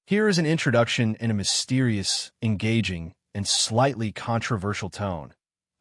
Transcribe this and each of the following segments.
Here is an introduction in a mysterious, engaging, and slightly controversial tone,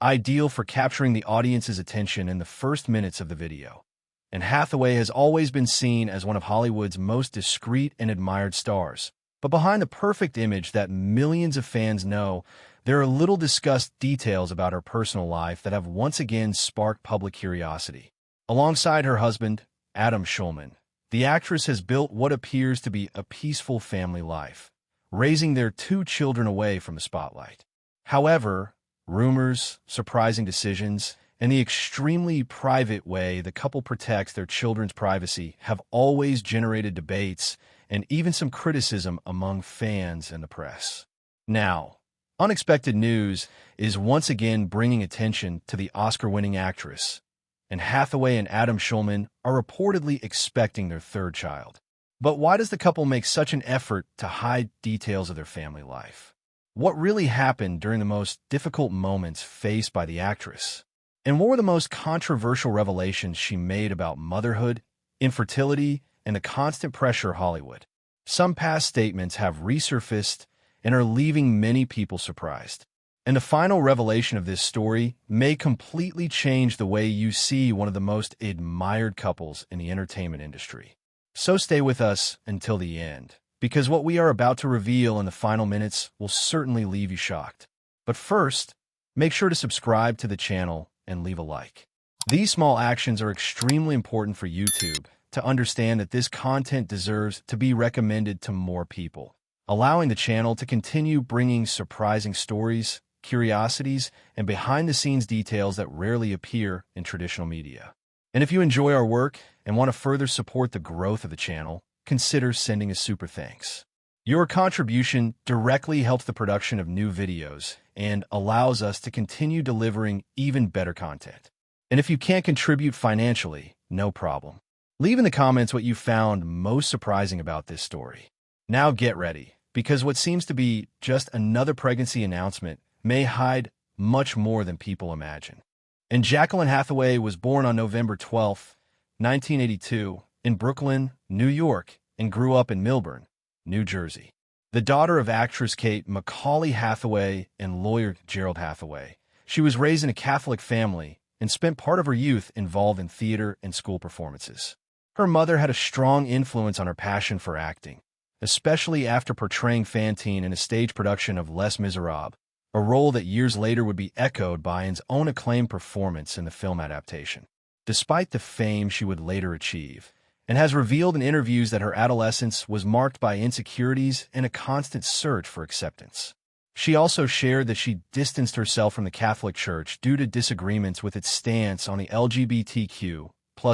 ideal for capturing the audience's attention in the first minutes of the video. And Hathaway has always been seen as one of Hollywood's most discreet and admired stars. But behind the perfect image that millions of fans know, there are little discussed details about her personal life that have once again sparked public curiosity. Alongside her husband, Adam Shulman, the actress has built what appears to be a peaceful family life, raising their 2 children away from the spotlight. However, rumors, surprising decisions, and the extremely private way the couple protects their children's privacy have always generated debates and even some criticism among fans and the press. Now, unexpected news is once again bringing attention to the Oscar-winning actress, and Hathaway and Adam Shulman are reportedly expecting their 3rd child. But why does the couple make such an effort to hide details of their family life? What really happened during the most difficult moments faced by the actress? And what were the most controversial revelations she made about motherhood, infertility, and the constant pressure of Hollywood? Some past statements have resurfaced and are leaving many people surprised. And the final revelation of this story may completely change the way you see one of the most admired couples in the entertainment industry. So stay with us until the end, because what we are about to reveal in the final minutes will certainly leave you shocked. But first, make sure to subscribe to the channel and leave a like. These small actions are extremely important for YouTube to understand that this content deserves to be recommended to more people, allowing the channel to continue bringing surprising stories, curiosities, and behind-the-scenes details that rarely appear in traditional media. And if you enjoy our work and want to further support the growth of the channel, consider sending a super thanks. Your contribution directly helps the production of new videos and allows us to continue delivering even better content. And if you can't contribute financially, no problem. Leave in the comments what you found most surprising about this story. Now get ready, because what seems to be just another pregnancy announcement may hide much more than people imagine. And Jacqueline Hathaway was born on November 12, 1982, in Brooklyn, New York, and grew up in Milburn, New Jersey. The daughter of actress Kate Macaulay Hathaway and lawyer Gerald Hathaway, she was raised in a Catholic family and spent part of her youth involved in theater and school performances. Her mother had a strong influence on her passion for acting, especially after portraying Fantine in a stage production of Les Miserables, a role that years later would be echoed by Anne's own acclaimed performance in the film adaptation. Despite the fame she would later achieve, and has revealed in interviews that her adolescence was marked by insecurities and a constant search for acceptance. She also shared that she distanced herself from the Catholic Church due to disagreements with its stance on the LGBTQ+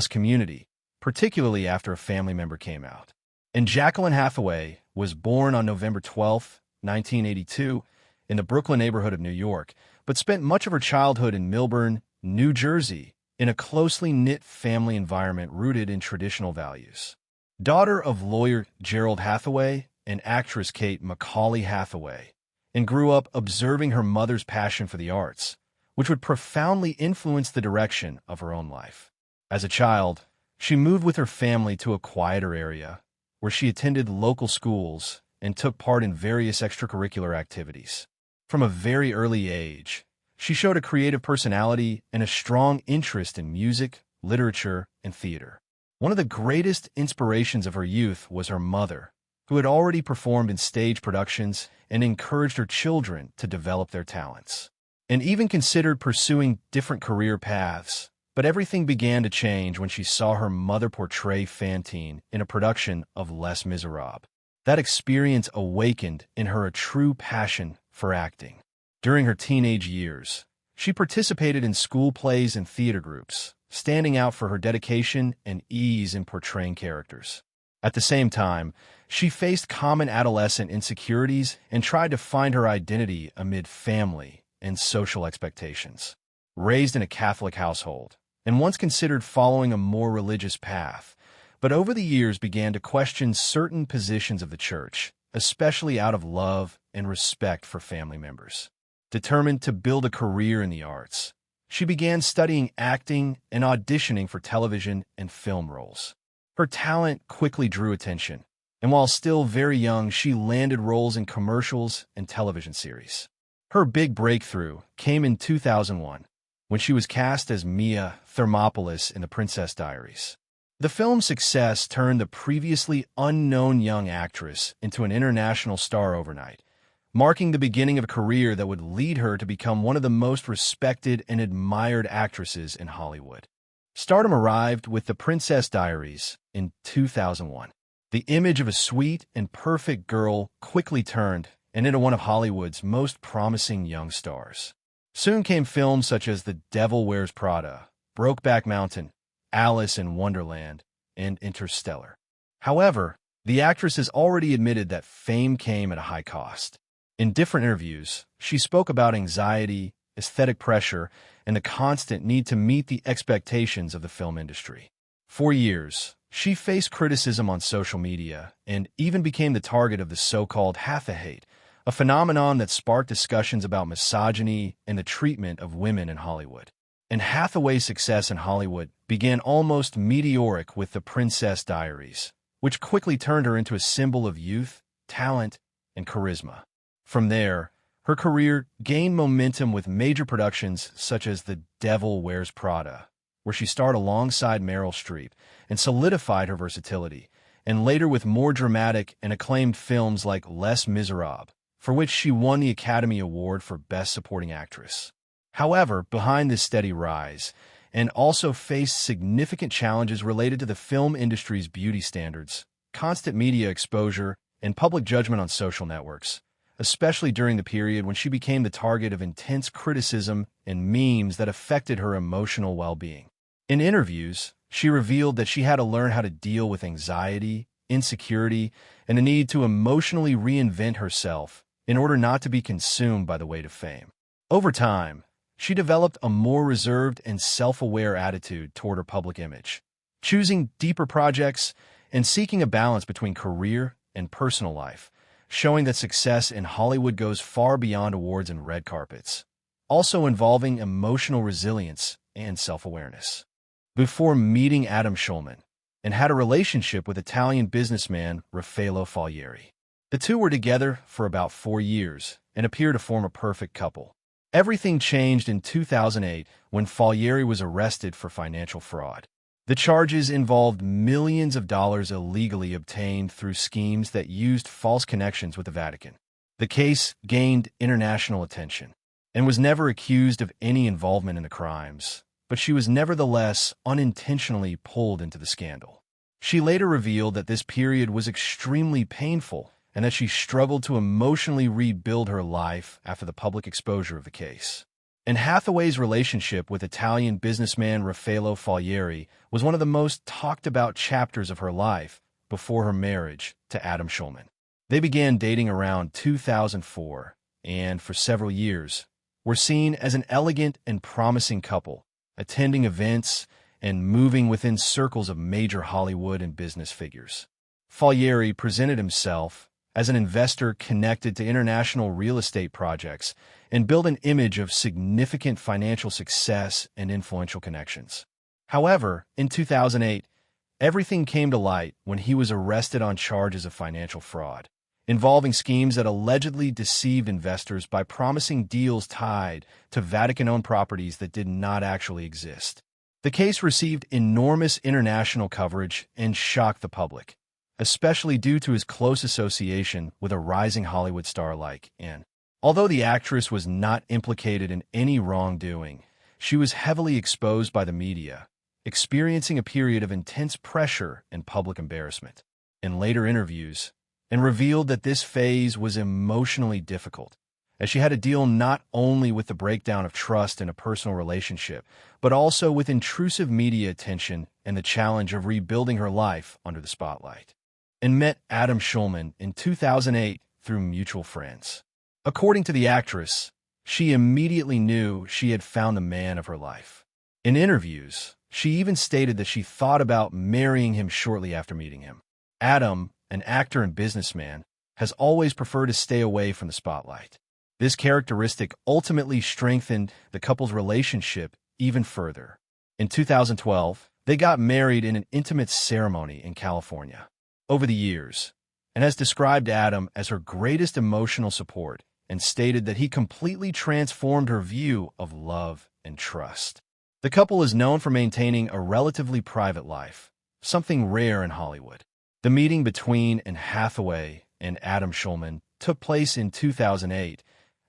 community, particularly after a family member came out. And Jacqueline Hathaway was born on November 12, 1982, in the Brooklyn neighborhood of New York, but spent much of her childhood in Milburn, New Jersey, in a closely knit family environment rooted in traditional values. Daughter of lawyer Gerald Hathaway and actress Kate Macaulay Hathaway, and grew up observing her mother's passion for the arts, which would profoundly influence the direction of her own life. As a child, she moved with her family to a quieter area, where she attended local schools and took part in various extracurricular activities. From a very early age, she showed a creative personality and a strong interest in music, literature, and theater. One of the greatest inspirations of her youth was her mother, who had already performed in stage productions and encouraged her children to develop their talents, and even considered pursuing different career paths. But everything began to change when she saw her mother portray Fantine in a production of Les Miserables. That experience awakened in her a true passion for acting. During her teenage years, she participated in school plays and theater groups, standing out for her dedication and ease in portraying characters. At the same time, she faced common adolescent insecurities and tried to find her identity amid family and social expectations. Raised in a Catholic household, and once considered following a more religious path, but over the years began to question certain positions of the church, especially out of love and respect for family members. Determined to build a career in the arts, she began studying acting and auditioning for television and film roles. Her talent quickly drew attention, and while still very young, she landed roles in commercials and television series. Her big breakthrough came in 2001, when she was cast as Mia Thermopolis in The Princess Diaries. The film's success turned the previously unknown young actress into an international star overnight, marking the beginning of a career that would lead her to become one of the most respected and admired actresses in Hollywood. Stardom arrived with The Princess Diaries in 2001. The image of a sweet and perfect girl quickly turned and into one of Hollywood's most promising young stars. Soon came films such as The Devil Wears Prada, Brokeback Mountain, Alice in Wonderland, and Interstellar. However, the actress has already admitted that fame came at a high cost. In different interviews, she spoke about anxiety, aesthetic pressure, and the constant need to meet the expectations of the film industry. For years, she faced criticism on social media and even became the target of the so-called Hathaway hate, a phenomenon that sparked discussions about misogyny and the treatment of women in Hollywood. And Hathaway's success in Hollywood began almost meteoric with The Princess Diaries, which quickly turned her into a symbol of youth, talent, and charisma. From there, her career gained momentum with major productions such as The Devil Wears Prada, where she starred alongside Meryl Streep and solidified her versatility, and later with more dramatic and acclaimed films like Les Miserables, for which she won the Academy Award for Best Supporting Actress. However, behind this steady rise, and also faced significant challenges related to the film industry's beauty standards, constant media exposure, and public judgment on social networks, especially during the period when she became the target of intense criticism and memes that affected her emotional well-being. In interviews, she revealed that she had to learn how to deal with anxiety, insecurity, and the need to emotionally reinvent herself in order not to be consumed by the weight of fame. Over time, she developed a more reserved and self-aware attitude toward her public image, choosing deeper projects and seeking a balance between career and personal life, showing that success in Hollywood goes far beyond awards and red carpets, also involving emotional resilience and self-awareness. Before meeting Adam Shulman, and had a relationship with Italian businessman Raffaello Falieri. The two were together for about 4 years and appear to form a perfect couple. Everything changed in 2008 when Falieri was arrested for financial fraud. The charges involved millions of dollars illegally obtained through schemes that used false connections with the Vatican. The case gained international attention and was never accused of any involvement in the crimes, but she was nevertheless unintentionally pulled into the scandal. She later revealed that this period was extremely painful and that she struggled to emotionally rebuild her life after the public exposure of the case. And Hathaway's relationship with Italian businessman Raffaello Falieri was one of the most talked-about chapters of her life before her marriage to Adam Shulman. They began dating around 2004, and for several years, were seen as an elegant and promising couple, attending events and moving within circles of major Hollywood and business figures. Falieri presented himself as an investor connected to international real estate projects and built an image of significant financial success and influential connections. However, in 2008, everything came to light when he was arrested on charges of financial fraud, involving schemes that allegedly deceived investors by promising deals tied to Vatican-owned properties that did not actually exist. The case received enormous international coverage and shocked the public, especially due to his close association with a rising Hollywood star like Anne. Although the actress was not implicated in any wrongdoing, she was heavily exposed by the media, experiencing a period of intense pressure and public embarrassment. In later interviews, and revealed that this phase was emotionally difficult, as she had to deal not only with the breakdown of trust in a personal relationship, but also with intrusive media attention and the challenge of rebuilding her life under the spotlight. And met Adam Shulman in 2008 through mutual friends. According to the actress, she immediately knew she had found the man of her life. In interviews, she even stated that she thought about marrying him shortly after meeting him. Adam, an actor and businessman, has always preferred to stay away from the spotlight. This characteristic ultimately strengthened the couple's relationship even further. In 2012, they got married in an intimate ceremony in California. Over the years, and has described Adam as her greatest emotional support and stated that he completely transformed her view of love and trust. The couple is known for maintaining a relatively private life, something rare in Hollywood. The meeting between Hathaway and Adam Shulman took place in 2008,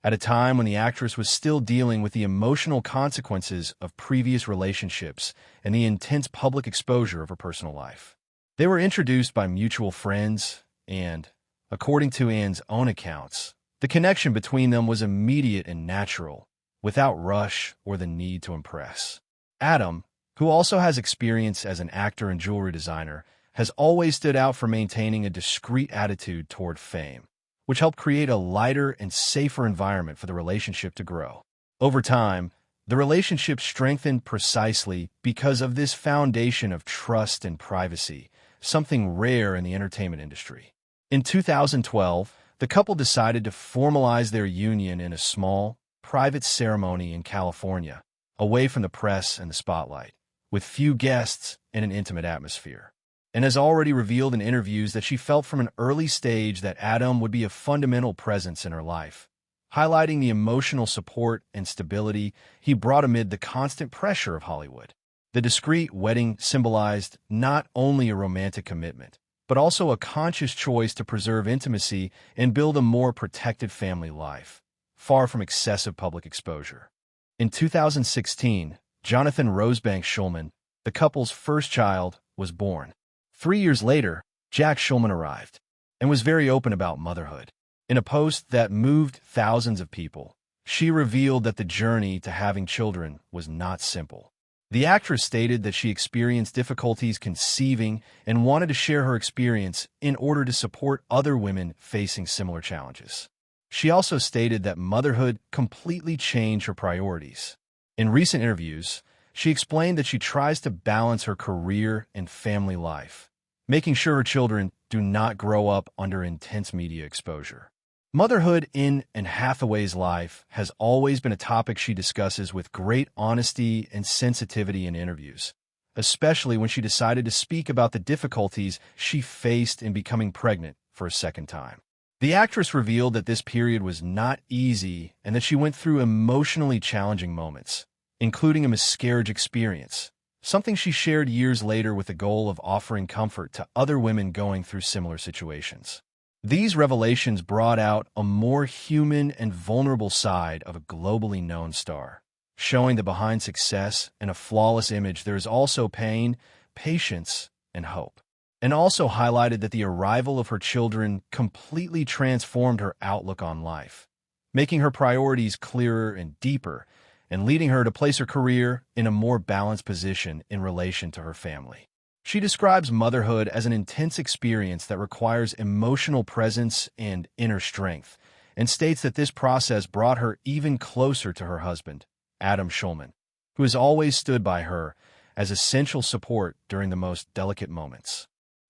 at a time when the actress was still dealing with the emotional consequences of previous relationships and the intense public exposure of her personal life. They were introduced by mutual friends, and, according to Ann's own accounts, the connection between them was immediate and natural, without rush or the need to impress. Adam, who also has experience as an actor and jewelry designer, has always stood out for maintaining a discreet attitude toward fame, which helped create a lighter and safer environment for the relationship to grow. Over time, the relationship strengthened precisely because of this foundation of trust and privacy, something rare in the entertainment industry. In 2012, the couple decided to formalize their union in a small, private ceremony in California, away from the press and the spotlight, with few guests and an intimate atmosphere. And has already revealed in interviews that she felt from an early stage that Adam would be a fundamental presence in her life, highlighting the emotional support and stability he brought amid the constant pressure of Hollywood. The discreet wedding symbolized not only a romantic commitment, but also a conscious choice to preserve intimacy and build a more protected family life, far from excessive public exposure. In 2016, Jonathan Rosebank Shulman, the couple's first child, was born. 3 years later, Jack Shulman arrived and was very open about motherhood. In a post that moved thousands of people, she revealed that the journey to having children was not simple. The actress stated that she experienced difficulties conceiving and wanted to share her experience in order to support other women facing similar challenges. She also stated that motherhood completely changed her priorities. In recent interviews, she explained that she tries to balance her career and family life, making sure her children do not grow up under intense media exposure. Motherhood in Anne Hathaway's life has always been a topic she discusses with great honesty and sensitivity in interviews, especially when she decided to speak about the difficulties she faced in becoming pregnant for a second time. The actress revealed that this period was not easy and that she went through emotionally challenging moments, including a miscarriage experience, something she shared years later with the goal of offering comfort to other women going through similar situations. These revelations brought out a more human and vulnerable side of a globally known star, showing that behind success and a flawless image there is also pain, patience, and hope, and also highlighted that the arrival of her children completely transformed her outlook on life, making her priorities clearer and deeper, and leading her to place her career in a more balanced position in relation to her family. She describes motherhood as an intense experience that requires emotional presence and inner strength, and states that this process brought her even closer to her husband, Adam Shulman, who has always stood by her as essential support during the most delicate moments.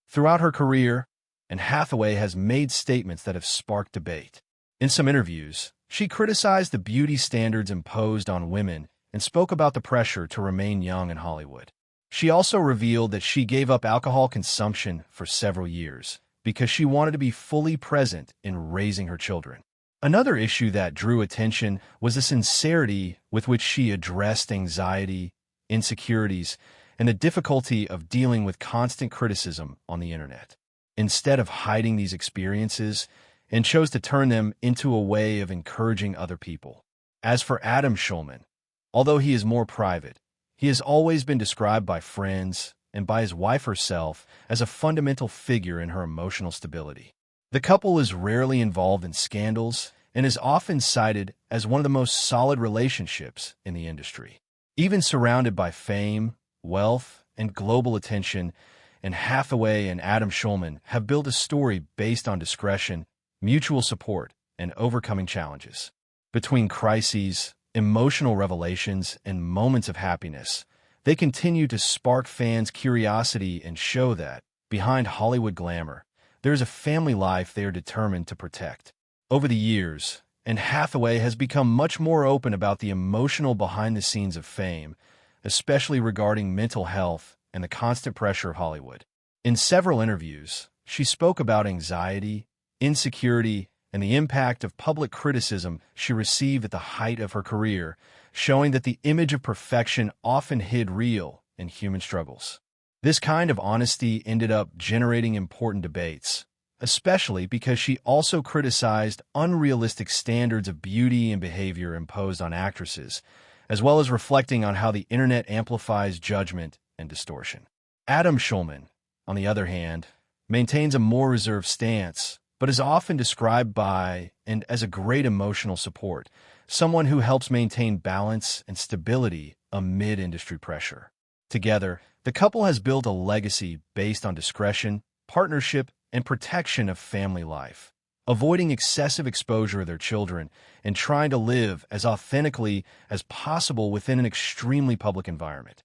Throughout her career, Anne Hathaway has made statements that have sparked debate. In some interviews, she criticized the beauty standards imposed on women and spoke about the pressure to remain young in Hollywood. She also revealed that she gave up alcohol consumption for several years because she wanted to be fully present in raising her children. Another issue that drew attention was the sincerity with which she addressed anxiety, insecurities, and the difficulty of dealing with constant criticism on the internet. Instead of hiding these experiences, and chose to turn them into a way of encouraging other people. As for Adam Shulman, although he is more private, he has always been described by friends and by his wife herself as a fundamental figure in her emotional stability. The couple is rarely involved in scandals and is often cited as one of the most solid relationships in the industry. Even surrounded by fame, wealth, and global attention, Anne Hathaway and Adam Shulman have built a story based on discretion, mutual support, and overcoming challenges. Between crises, emotional revelations, and moments of happiness, they continue to spark fans' curiosity and show that, behind Hollywood glamour, there is a family life they are determined to protect. Over the years, Anne Hathaway has become much more open about the emotional behind-the-scenes of fame, especially regarding mental health and the constant pressure of Hollywood. In several interviews, she spoke about anxiety, insecurity, and the impact of public criticism she received at the height of her career, showing that the image of perfection often hid real and human struggles. This kind of honesty ended up generating important debates, especially because she also criticized unrealistic standards of beauty and behavior imposed on actresses, as well as reflecting on how the internet amplifies judgment and distortion. Adam Shulman, on the other hand, maintains a more reserved stance, but is often described by and as a great emotional support, someone who helps maintain balance and stability amid industry pressure. Together, the couple has built a legacy based on discretion, partnership, and protection of family life, avoiding excessive exposure of their children and trying to live as authentically as possible within an extremely public environment.